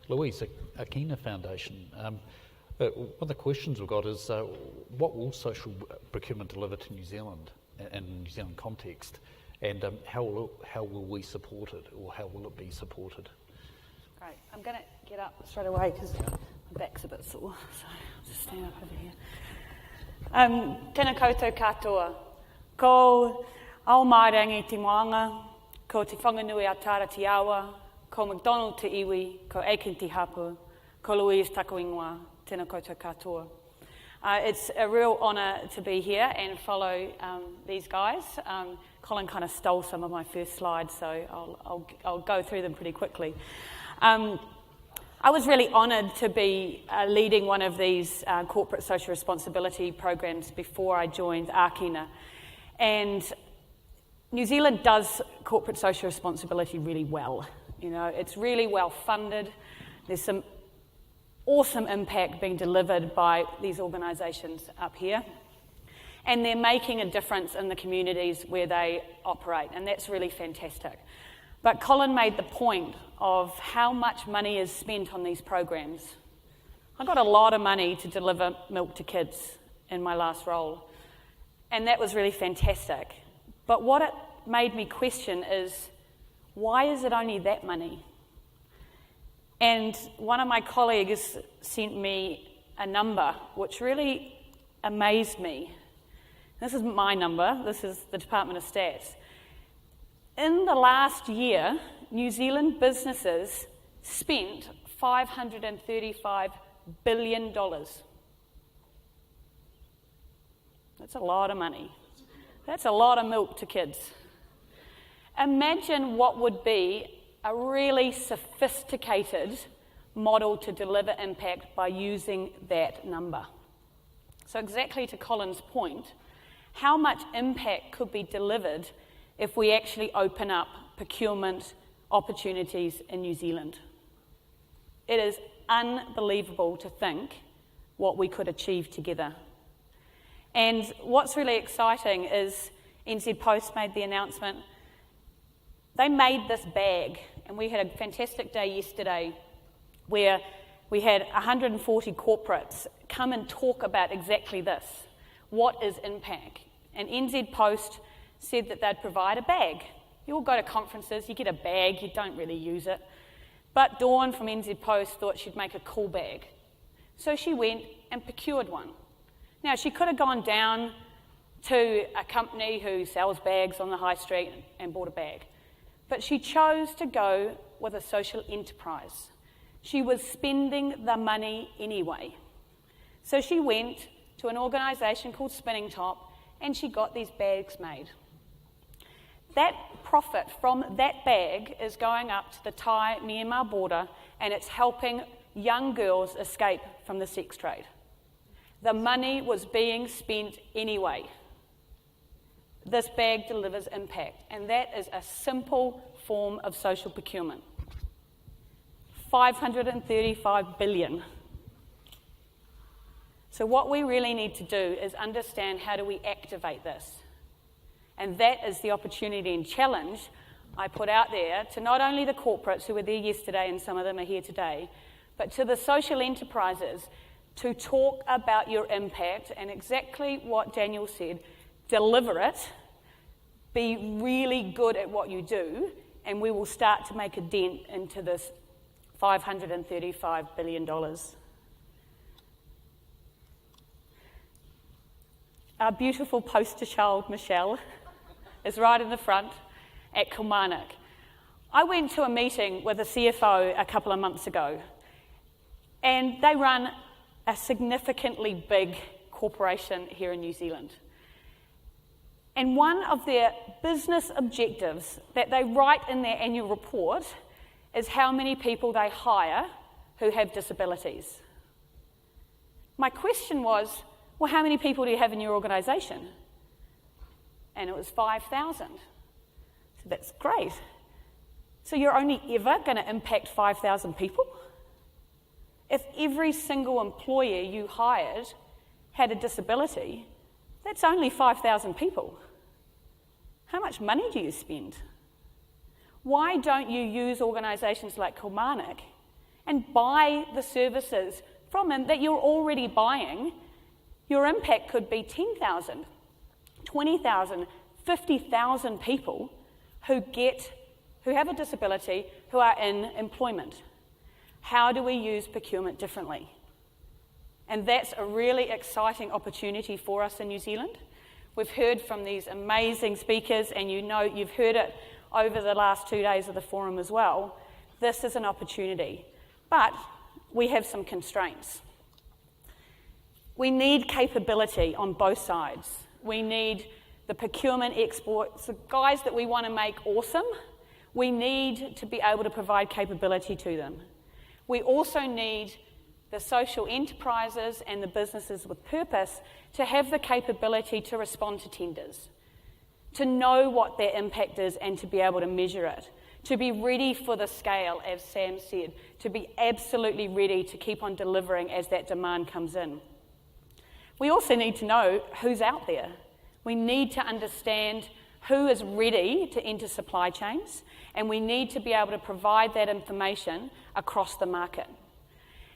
Louise, Aitken Foundation. One of the questions we've got is, what will social procurement deliver to New Zealand in New Zealand context, and how will we support it, or how will it be supported? Great. I'm going to get up straight away because my back's a bit sore, so I'll just stand up over here. Tēnā koutou katoa. Ko Aomarangi te moanga, ko te whanganui a Tara te awa, ko McDonald te iwi, ko Aitken te hapu, ko Louise takoingoa, tēnā koutou katoa. It's a real honour to be here and follow these guys. Colin kind of stole some of my first slides, so I'll go through them pretty quickly. I was really honoured to be leading one of these corporate social responsibility programs before I joined Ākina. And New Zealand does corporate social responsibility really well. You know, it's really well funded. There's some awesome impact being delivered by these organisations up here. And they're making a difference in the communities where they operate, and that's really fantastic. But Colin made the point of how much money is spent on these programs. I got a lot of money to deliver milk to kids in my last role, and that was really fantastic. But what it made me question is, why is it only that money? And one of my colleagues sent me a number which really amazed me. This is my number, this is the Department of Stats. In the last year, New Zealand businesses spent $535 billion. That's a lot of money. That's a lot of milk to kids. Imagine what would be a really sophisticated model to deliver impact by using that number. So exactly to Colin's point, how much impact could be delivered if we actually open up procurement opportunities in New Zealand? It is unbelievable to think what we could achieve together. And what's really exciting is NZ Post made the announcement. They made this bag, and we had a fantastic day yesterday where we had 140 corporates come and talk about exactly this. What is impact? And NZ Post said that they'd provide a bag. You all go to conferences, you get a bag, you don't really use it. But Dawn from NZ Post thought she'd make a cool bag. So she went and procured one. Now, she could have gone down to a company who sells bags on the high street and bought a bag. But she chose to go with a social enterprise. She was spending the money anyway. So she went to an organisation called Spinning Top and she got these bags made. That profit from that bag is going up to the Thai-Myanmar border, and it's helping young girls escape from the sex trade. The money was being spent anyway. This bag delivers impact, and that is a simple form of social procurement. $535 billion. So what we really need to do is understand, how do we activate this? And that is the opportunity and challenge I put out there to not only the corporates who were there yesterday, and some of them are here today, but to the social enterprises to talk about your impact and exactly what Daniel said, deliver it, be really good at what you do, and we will start to make a dent into this $535 billion. Our beautiful poster child, Michelle, is right in the front at Kilmarnock. I went to a meeting with a CFO a couple of months ago, and they run a significantly big corporation here in New Zealand. And one of their business objectives that they write in their annual report is how many people they hire who have disabilities. My question was, well, how many people do you have in your organisation? And it was 5,000. So that's great. So you're only ever going to impact 5,000 people? If every single employer you hired had a disability, that's only 5,000 people. How much money do you spend? Why don't you use organisations like Kilmarnock and buy the services from him that you're already buying, your impact could be 10,000, 20,000, 50,000 people who have a disability, who are in employment. How do we use procurement differently? And that's a really exciting opportunity for us in New Zealand. We've heard from these amazing speakers, and you've heard it over the last 2 days of the forum as well. This is an opportunity, but we have some constraints. We need capability on both sides. We need the procurement experts, the guys that we want to make awesome. We need to be able to provide capability to them. We also need the social enterprises and the businesses with purpose to have the capability to respond to tenders, to know what their impact is and to be able to measure it, to be ready for the scale, as Sam said, to be absolutely ready to keep on delivering as that demand comes in. We also need to know who's out there. We need to understand who is ready to enter supply chains, and we need to be able to provide that information across the market.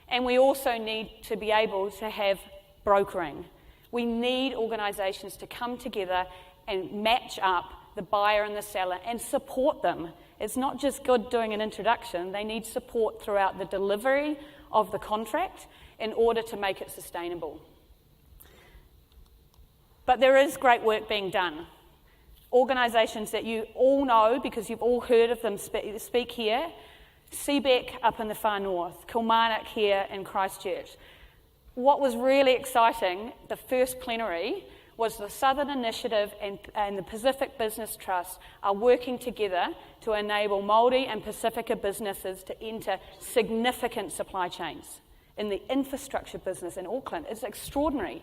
And we also need to be able to have brokering. We need organisations to come together and match up the buyer and the seller and support them. It's not just good doing an introduction, they need support throughout the delivery of the contract in order to make it sustainable. But there is great work being done. Organisations that you all know because you've all heard of them speak here, CBEC up in the far north, Kilmarnock here in Christchurch. What was really exciting, the first plenary, was the Southern Initiative and the Pacific Business Trust are working together to enable Māori and Pasifika businesses to enter significant supply chains in the infrastructure business in Auckland. It's extraordinary.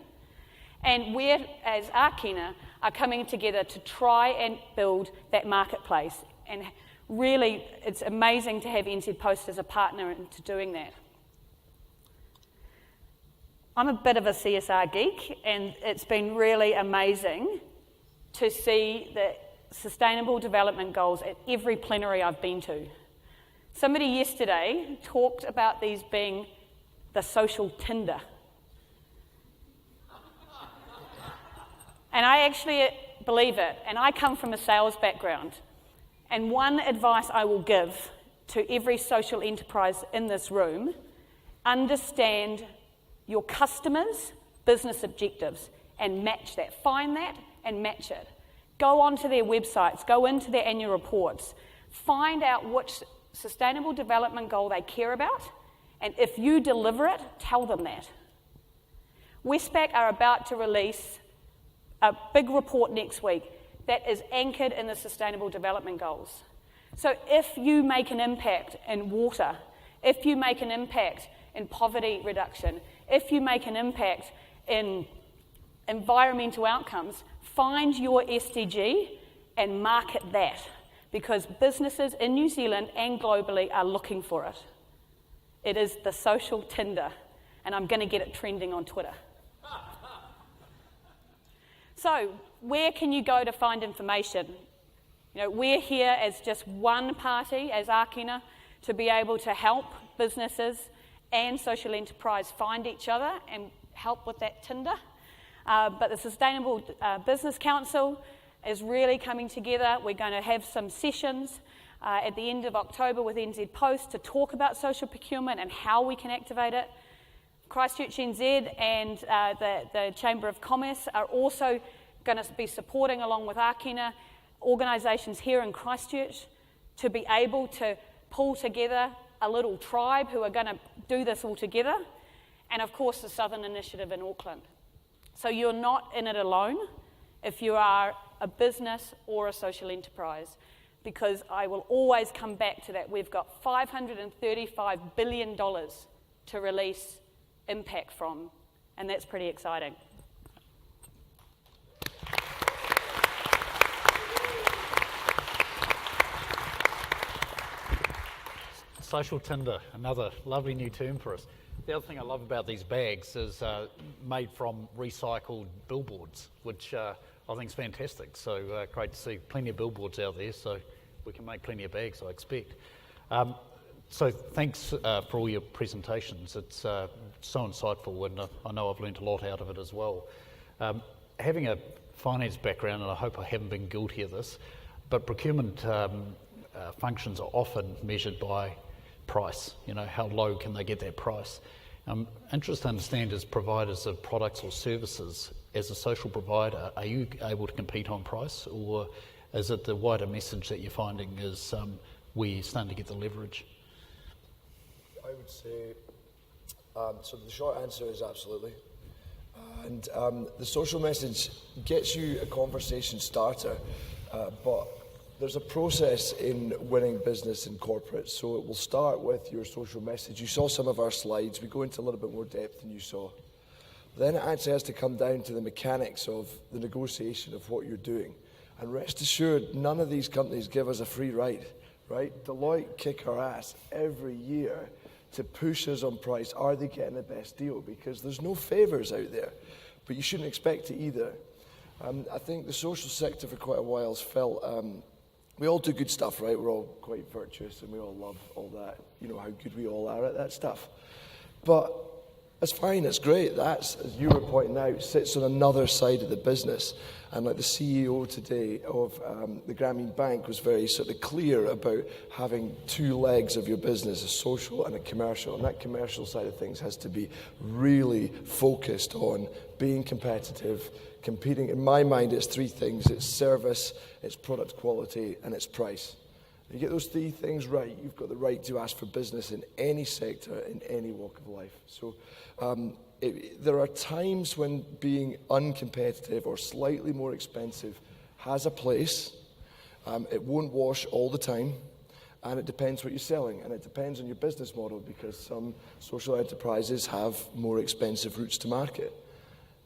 And we, as Ākina, are coming together to try and build that marketplace. And really, it's amazing to have NZ Post as a partner into doing that. I'm a bit of a CSR geek, and it's been really amazing to see the Sustainable Development Goals at every plenary I've been to. Somebody yesterday talked about these being the social Tinder. And I actually believe it, and I come from a sales background. And one advice I will give to every social enterprise in this room, understand your customers' business objectives and match that. Find that and match it. Go onto their websites, go into their annual reports, find out which sustainable development goal they care about, and if you deliver it, tell them that. Westpac are about to release a big report next week that is anchored in the Sustainable Development Goals. So if you make an impact in water, if you make an impact in poverty reduction, if you make an impact in environmental outcomes, find your SDG and market that, because businesses in New Zealand and globally are looking for it. It is the social Tinder, and I'm going to get it trending on Twitter. So, where can you go to find information? You know, we're here as just one party, as Ākina, to be able to help businesses and social enterprise find each other and help with that Tinder. But the Sustainable Business Council is really coming together. We're going to have some sessions at the end of October with NZ Post to talk about social procurement and how we can activate it. Christchurch NZ and the Chamber of Commerce are also going to be supporting, along with Ākina, organisations here in Christchurch to be able to pull together a little tribe who are going to do this all together, and of course the Southern Initiative in Auckland. So you're not in it alone if you are a business or a social enterprise, because I will always come back to that. We've got $535 billion to release impact from, and that's pretty exciting. Social Tinder, another lovely new term for us. The other thing I love about these bags is made from recycled billboards, which I think is fantastic. So great to see plenty of billboards out there, so we can make plenty of bags, I expect. So thanks for all your presentations. It's so insightful, and I know I've learnt a lot out of it as well. Having a finance background, and I hope I haven't been guilty of this, but procurement functions are often measured by price. You know, how low can they get that price? I'm interested to understand, as providers of products or services, as a social provider, are you able to compete on price, or is it the wider message that you're finding is we're starting to get the leverage? I would say, so the short answer is absolutely. And the social message gets you a conversation starter, but there's a process in winning business in corporate. So it will start with your social message. You saw some of our slides. We go into a little bit more depth than you saw. Then it actually has to come down to the mechanics of the negotiation of what you're doing. And rest assured, none of these companies give us a free ride, right? Deloitte kick our ass every year to push us on price. Are they getting the best deal? Because there's no favours out there, but you shouldn't expect it either. I think the social sector for quite a while has felt, we all do good stuff, right? We're all quite virtuous and we all love all that, you know, how good we all are at that stuff. But it's fine, it's great. That's, as you were pointing out, sits on another side of the business. And like the CEO today of the Grameen Bank was very sort of clear about having two legs of your business, a social and a commercial. And that commercial side of things has to be really focused on being competitive, competing. In my mind, it's three things. It's service, it's product quality, and it's price. You get those three things right, you've got the right to ask for business in any sector, in any walk of life. So there are times when being uncompetitive or slightly more expensive has a place. It won't wash all the time, and it depends what you're selling, and it depends on your business model, because some social enterprises have more expensive routes to market.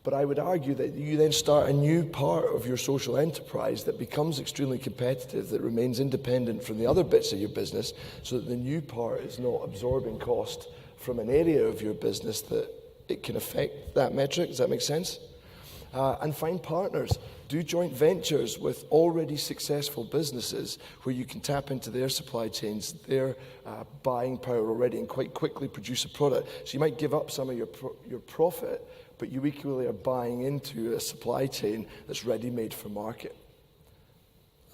But I would argue that you then start a new part of your social enterprise that becomes extremely competitive, that remains independent from the other bits of your business, so that the new part is not absorbing cost from an area of your business that it can affect that metric. Does that make sense? And find partners. Do joint ventures with already successful businesses where you can tap into their supply chains, their buying power already, and quite quickly produce a product. So you might give up some of your profit, but you equally are buying into a supply chain that's ready-made for market.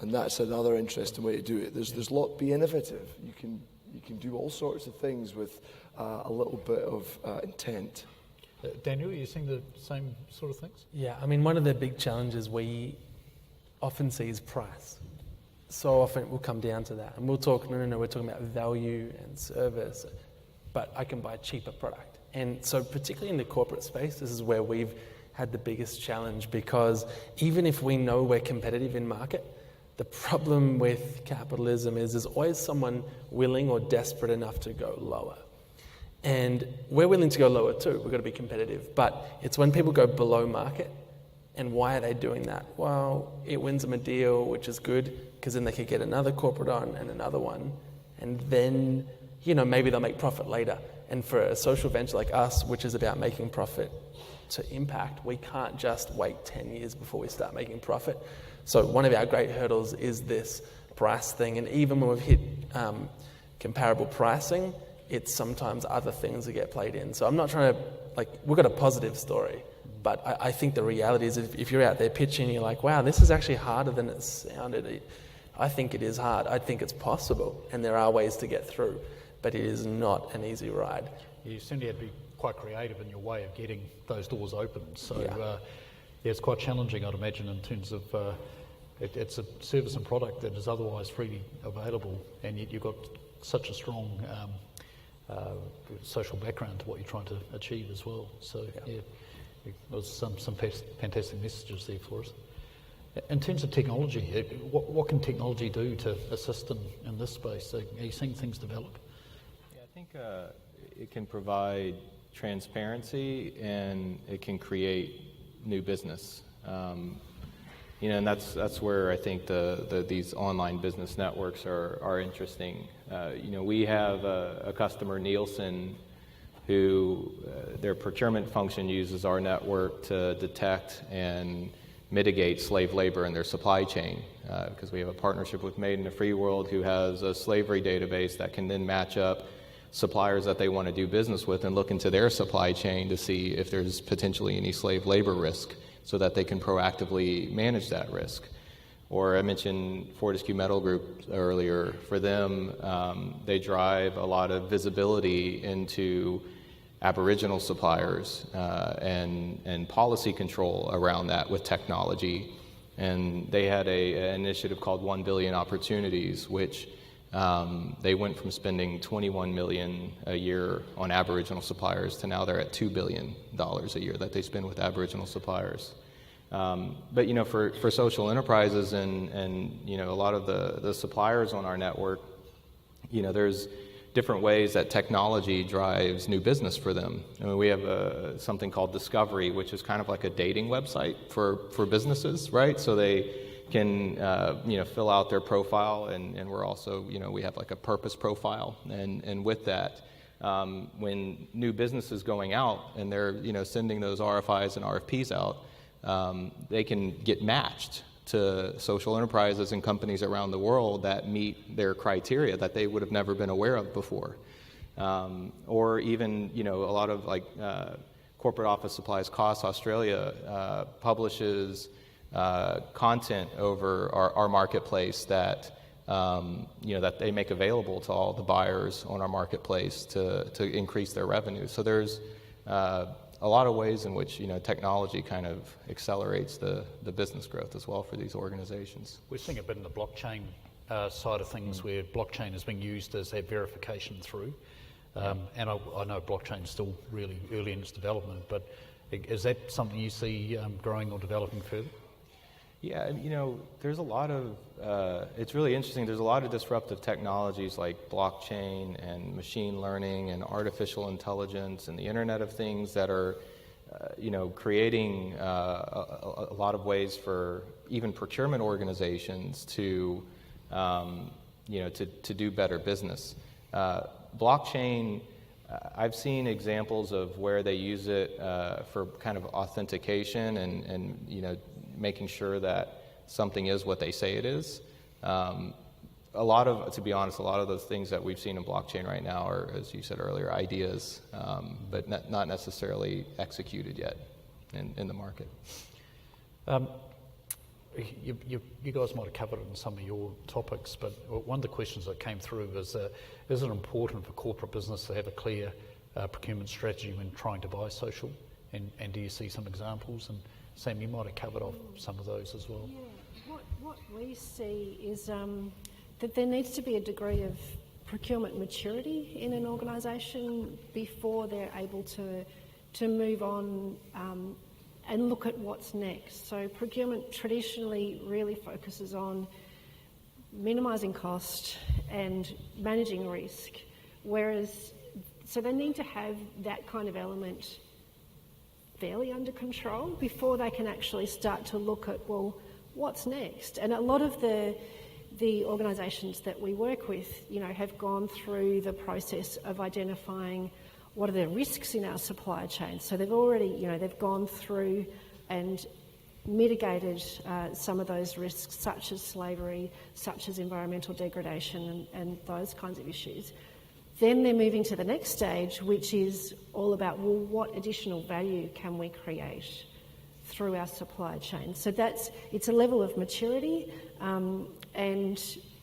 And that's another interesting way to do it. There's be innovative. You can do all sorts of things with a little bit of intent. Daniel, are you seeing the same sort of things? Yeah, I mean, one of the big challenges we often see is price. So often it will come down to that. And we'll talk, no, we're talking about value and service, but I can buy a cheaper product. And so particularly in the corporate space, this is where we've had the biggest challenge, because even if we know we're competitive in market, the problem with capitalism is there's always someone willing or desperate enough to go lower. And we're willing to go lower too. We've got to be competitive. But it's when people go below market. And why are they doing that? Well, it wins them a deal, which is good, because then they could get another corporate on and another one. And then, maybe they'll make profit later. And for a social venture like us, which is about making profit to impact, we can't just wait 10 years before we start making profit. So one of our great hurdles is this price thing. And even when we've hit comparable pricing, it's sometimes other things that get played in. So I'm not trying to, we've got a positive story, but I think the reality is if you're out there pitching, you're like, wow, this is actually harder than it sounded. I think it is hard. I think it's possible, and there are ways to get through, but it is not an easy ride. You certainly had to be quite creative in your way of getting those doors open. So it's quite challenging, I'd imagine, in terms of it's a service and product that is otherwise freely available, and yet you've got such a strong social background to what you're trying to achieve as well. So there's some fantastic messages there for us. In terms of technology, what can technology do to assist in this space? Are you seeing things develop? Yeah, I think it can provide transparency, and it can create new business. And that's where I think these online business networks are interesting. We have a customer, Nielsen, who their procurement function uses our network to detect and mitigate slave labor in their supply chain, because we have a partnership with Made in the Free World, who has a slavery database that can then match up suppliers that they want to do business with and look into their supply chain to see if there's potentially any slave labor risk so that they can proactively manage that risk. Or I mentioned Fortescue Metal Group earlier. For them, they drive a lot of visibility into Aboriginal suppliers and policy control around that with technology. And they had an initiative called 1 Billion Opportunities, which they went from spending $21 million a year on Aboriginal suppliers to now they're at $2 billion a year that they spend with Aboriginal suppliers. But you know, for social enterprises and you know, a lot of the suppliers on our network, you know, there's different ways that technology drives new business for them. I mean, we have something called Discovery, which is kind of like a dating website for businesses, right? So they can you know, fill out their profile, and we're also, you know, we have like a purpose profile, and with that, when new business is going out and they're, you know, sending those RFIs and RFPs out, they can get matched to social enterprises and companies around the world that meet their criteria that they would have never been aware of before. Or even, you know, a lot of like corporate office supplies costs. Australia publishes content over our marketplace that you know, that they make available to all the buyers on our marketplace to increase their revenue. So there's a lot of ways in which, you know, technology kind of accelerates the business growth as well for these organizations. We're seeing a bit in the blockchain side of things where blockchain is being used as a verification through. And I know blockchain is still really early in its development, but is that something you see growing or developing further? Yeah, you know, there's a lot of, it's really interesting, there's a lot of disruptive technologies like blockchain and machine learning and artificial intelligence and the Internet of Things that are, you know, creating a lot of ways for even procurement organizations to, you know, to do better business. Blockchain, I've seen examples of where they use it for kind of authentication and you know, making sure that something is what they say it is. A lot of, to be honest, a lot of those things that we've seen in blockchain right now are, as you said earlier, ideas, but not necessarily executed yet in the market. You guys might have covered it in some of your topics, but one of the questions that came through was, is it important for corporate business to have a clear procurement strategy when trying to buy social? And do you see some examples? And Sam, you might have covered off some of those as well. Yeah, what we see is that there needs to be a degree of procurement maturity in an organisation before they're able to move on and look at what's next. So procurement traditionally really focuses on minimising cost and managing risk, whereas, so they need to have that kind of element fairly under control before they can actually start to look at, well, what's next? And a lot of the organisations that we work with, you know, have gone through the process of identifying what are the risks in our supply chain. So they've already, you know, they've gone through and mitigated some of those risks, such as slavery, such as environmental degradation and those kinds of issues. Then they're moving to the next stage, which is all about, well, what additional value can we create through our supply chain? So it's a level of maturity and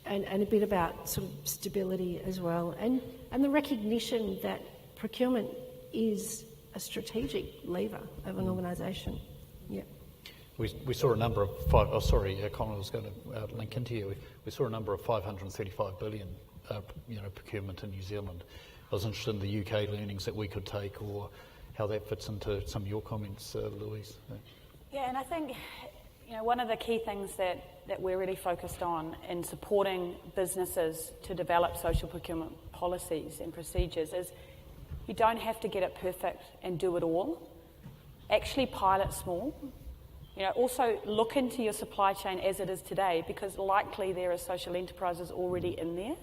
a bit about sort of stability as well, and the recognition that procurement is a strategic lever of an organisation. Yeah. We saw a number of Colin, I was going to link into you. We saw a number of 535 billion, you know, procurement in New Zealand. I was interested in the UK learnings that we could take, or how that fits into some of your comments, Louise. Yeah, and I think, you know, one of the key things that we're really focused on in supporting businesses to develop social procurement policies and procedures is you don't have to get it perfect and do it all. Actually pilot small. You know, also look into your supply chain as it is today, because likely there are social enterprises already in there.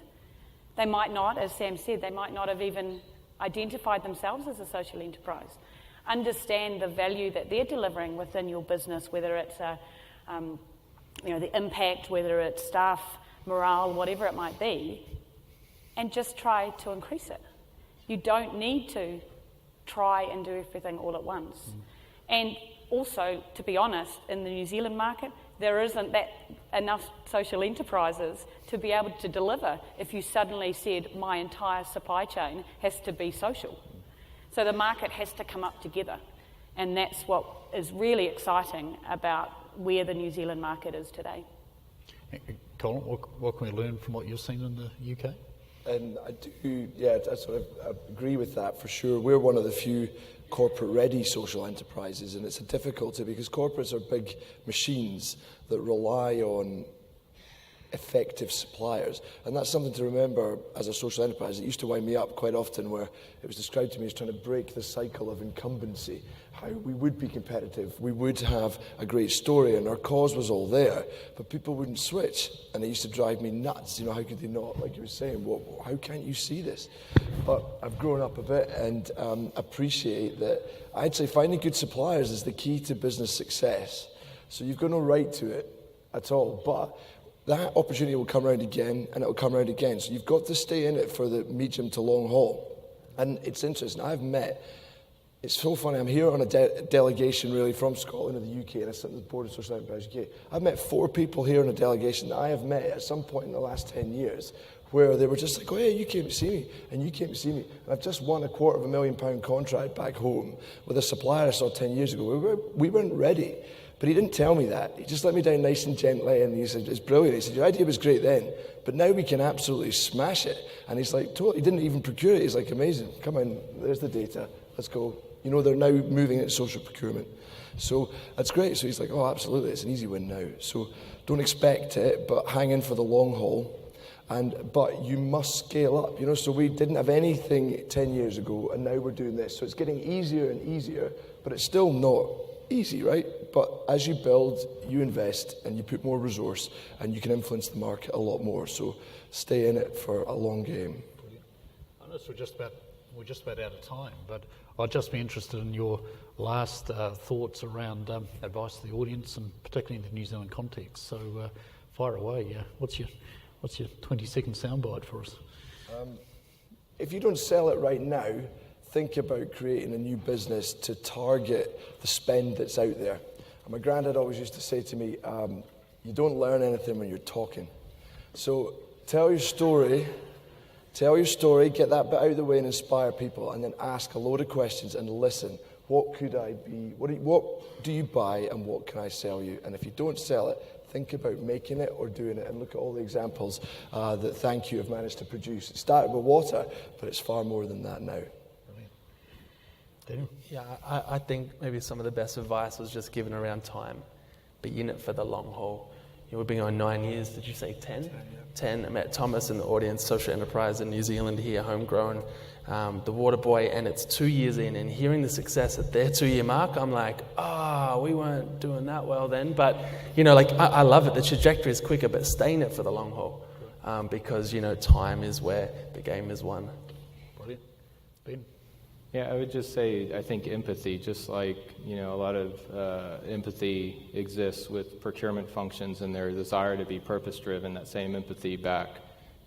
They might not, as Sam said, they might not have even identified themselves as a social enterprise. understand the value that they're delivering within your business, whether it's the impact, whether it's staff morale, whatever it might be, and just try to increase it. You don't need to try and do everything all at once. And also, to be honest, in the New Zealand market, there isn't that enough social enterprises to be able to deliver if you suddenly said my entire supply chain has to be social. So the market has to come up together, and that's what is really exciting about where the New Zealand market is today. Colin, what can we learn from what you've seen in the UK? And I do, I sort of agree with that for sure. We're one of the few corporate-ready social enterprises, and it's a difficulty because corporates are big machines that rely on effective suppliers. And that's something to remember as a social enterprise. It used to wind me up quite often where it was described to me as trying to break the cycle of incumbency, how we would be competitive, we would have a great story, and our cause was all there, but people wouldn't switch. And it used to drive me nuts. How could they not? Like you were saying, how can't you see this? But I've grown up a bit and appreciate that. I'd say finding good suppliers is the key to business success. So you've got no right to it at all, but that opportunity will come around again, and it will come around again. So you've got to stay in it for the medium to long haul. And it's interesting. It's so funny. I'm here on a delegation really from Scotland and the UK, and I sit on the board of Social Enterprise UK. I've met 4 people here on a delegation that I have met at some point in the last 10 years where they were just like, oh yeah, you came to see me, and you came to see me. And I've just won a £250,000 contract back home with a supplier I saw 10 years ago. We weren't ready. But he didn't tell me that. He just let me down nice and gently, and he said, it's brilliant. He said, your idea was great then, but now we can absolutely smash it. And he's like, totally, he didn't even procure it. He's like, amazing. Come on, there's the data. Let's go. They're now moving into social procurement. So that's great. So he's like, oh, absolutely. It's an easy win now. So don't expect it, but hang in for the long haul. But you must scale up. So we didn't have anything 10 years ago, and now we're doing this. So it's getting easier and easier, but it's still not easy, right? But as you build, you invest, and you put more resource, and you can influence the market a lot more. So stay in it for a long game. Brilliant. I know we're just about out of time, but I'd just be interested in your last thoughts around advice to the audience, and particularly in the New Zealand context. So fire away. What's your 20-second soundbite for us? If you don't sell it right now, think about creating a new business to target the spend that's out there. And my granddad always used to say to me, you don't learn anything when you're talking. So tell your story, get that bit out of the way and inspire people, and then ask a load of questions and listen. What could I be? What do you buy, and what can I sell you? And if you don't sell it, think about making it or doing it, and look at all the examples that Thank You have managed to produce. It started with water, but it's far more than that now. Yeah, I think maybe some of the best advice was just given around time. Be in it for the long haul. We've been on 9 years. Did you say 10? 10, yeah. 10. I met Thomas in the audience, social enterprise in New Zealand here, homegrown, the Water Boy, and it's 2 years in, and hearing the success at their 2-year mark, I'm like, we weren't doing that well then. But, I love it. The trajectory is quicker, but stay in it for the long haul because, time is where the game is won. Brilliant. Ben? Yeah, I would just say, I think empathy, just like, a lot of empathy exists with procurement functions and their desire to be purpose-driven, that same empathy back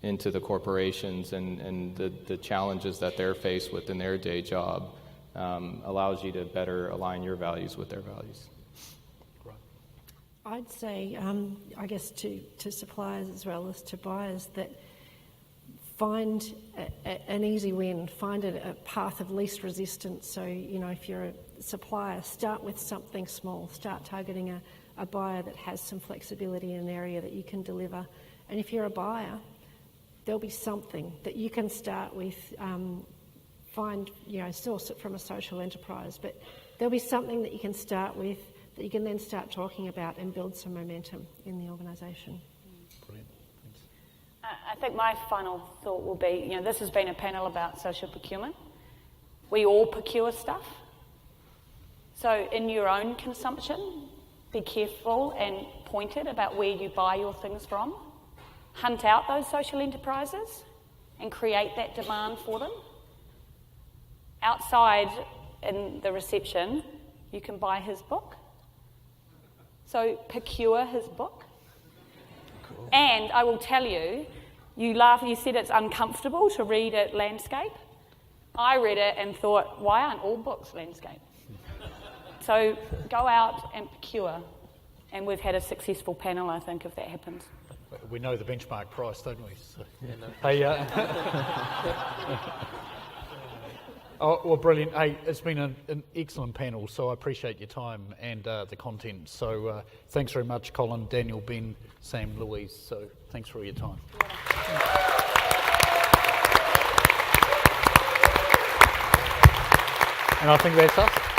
into the corporations and the challenges that they're faced with in their day job allows you to better align your values with their values. I'd say, I guess to suppliers as well as to buyers, that find an easy win, find a path of least resistance. So, if you're a supplier, start with something small, start targeting a buyer that has some flexibility in an area that you can deliver. And if you're a buyer, there'll be something that you can start with, source it from a social enterprise, but there'll be something that you can start with that you can then start talking about and build some momentum in the organisation. Brilliant. Thanks. I think my final thought will be, this has been a panel about social procurement. We all procure stuff. So in your own consumption, be careful and pointed about where you buy your things from. Hunt out those social enterprises and create that demand for them. Outside in the reception, you can buy his book. So procure his book. Cool. And I will tell you, you said it's uncomfortable to read it landscape. I read it and thought, why aren't all books landscape? So go out and procure. And we've had a successful panel, I think, if that happens. We know the benchmark price, don't we? So. Yeah, no. Hey, oh, well, brilliant. Hey, it's been an excellent panel, so I appreciate your time and the content. So thanks very much, Colin, Daniel, Ben, Sam, Louise. So thanks for your time. And I think that's us.